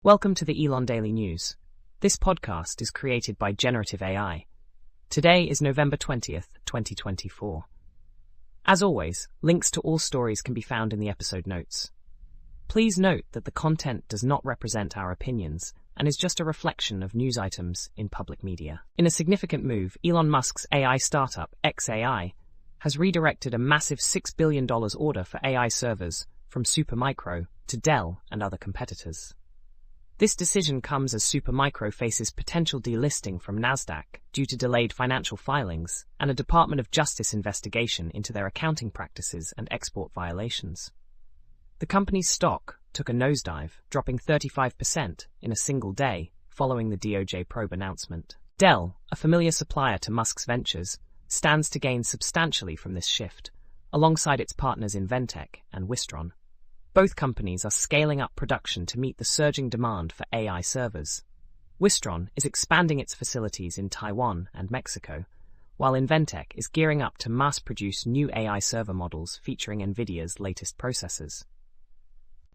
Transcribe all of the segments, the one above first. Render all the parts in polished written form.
Welcome to the Elon Daily News. This podcast is created by Generative AI. Today is November 20th, 2024. As always, links to all stories can be found in the episode notes. Please note that the content does not represent our opinions and is just a reflection of news items in public media. In a significant move, Elon Musk's AI startup, xAI, has redirected a massive $6 billion order for AI servers from Supermicro to Dell and other competitors. This decision comes as Supermicro faces potential delisting from Nasdaq due to delayed financial filings and a Department of Justice investigation into their accounting practices and export violations. The company's stock took a nosedive, dropping 35% in a single day following the DOJ probe announcement. Dell, a familiar supplier to Musk's ventures, stands to gain substantially from this shift, alongside its partners Inventec and Wistron. Both companies are scaling up production to meet the surging demand for AI servers. Wistron is expanding its facilities in Taiwan and Mexico, while Inventec is gearing up to mass-produce new AI server models featuring NVIDIA's latest processors.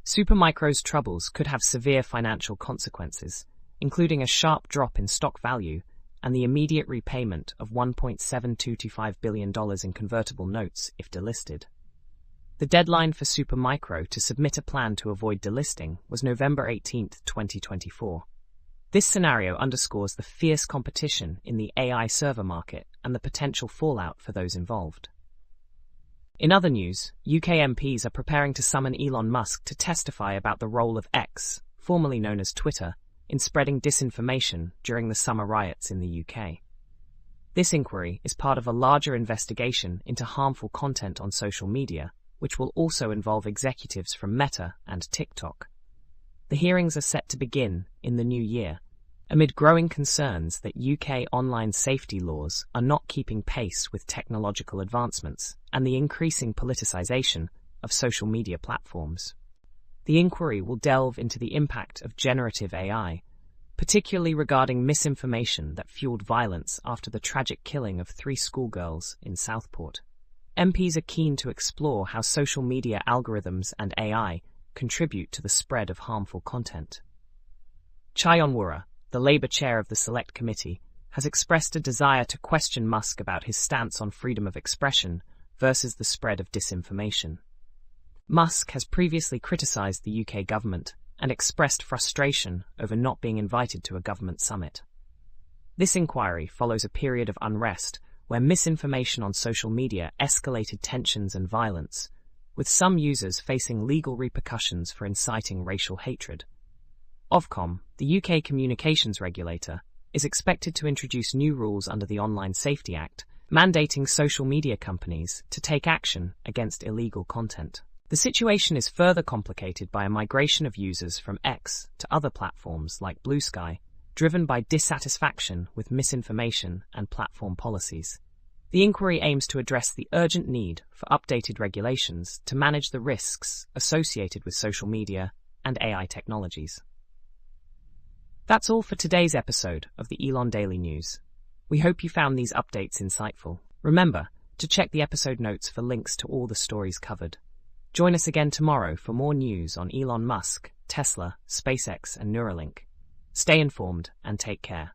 Supermicro's troubles could have severe financial consequences, including a sharp drop in stock value and the immediate repayment of $1.7225 billion in convertible notes if delisted. The deadline for Supermicro to submit a plan to avoid delisting was November 18, 2024. This scenario underscores the fierce competition in the AI server market and the potential fallout for those involved. In other news, UK MPs are preparing to summon Elon Musk to testify about the role of X, formerly known as Twitter, in spreading disinformation during the summer riots in the UK. This inquiry is part of a larger investigation into harmful content on social media, which will also involve executives from Meta and TikTok. The hearings are set to begin in the new year, amid growing concerns that UK online safety laws are not keeping pace with technological advancements and the increasing politicization of social media platforms. The inquiry will delve into the impact of generative AI, particularly regarding misinformation that fueled violence after the tragic killing of 3 schoolgirls in Southport. MPs are keen to explore how social media algorithms and AI contribute to the spread of harmful content. Chai Onwurah, the Labour chair of the Select Committee, has expressed a desire to question Musk about his stance on freedom of expression versus the spread of disinformation. Musk has previously criticised the UK government and expressed frustration over not being invited to a government summit. This inquiry follows a period of unrest where misinformation on social media escalated tensions and violence, with some users facing legal repercussions for inciting racial hatred. Ofcom, the UK communications regulator, is expected to introduce new rules under the Online Safety Act, mandating social media companies to take action against illegal content. The situation is further complicated by a migration of users from X to other platforms like Blue Sky, driven by dissatisfaction with misinformation and platform policies. The inquiry aims to address the urgent need for updated regulations to manage the risks associated with social media and AI technologies. That's all for today's episode of the Elon Daily News. We hope you found these updates insightful. Remember to check the episode notes for links to all the stories covered. Join us again tomorrow for more news on Elon Musk, Tesla, SpaceX, and Neuralink. Stay informed and take care.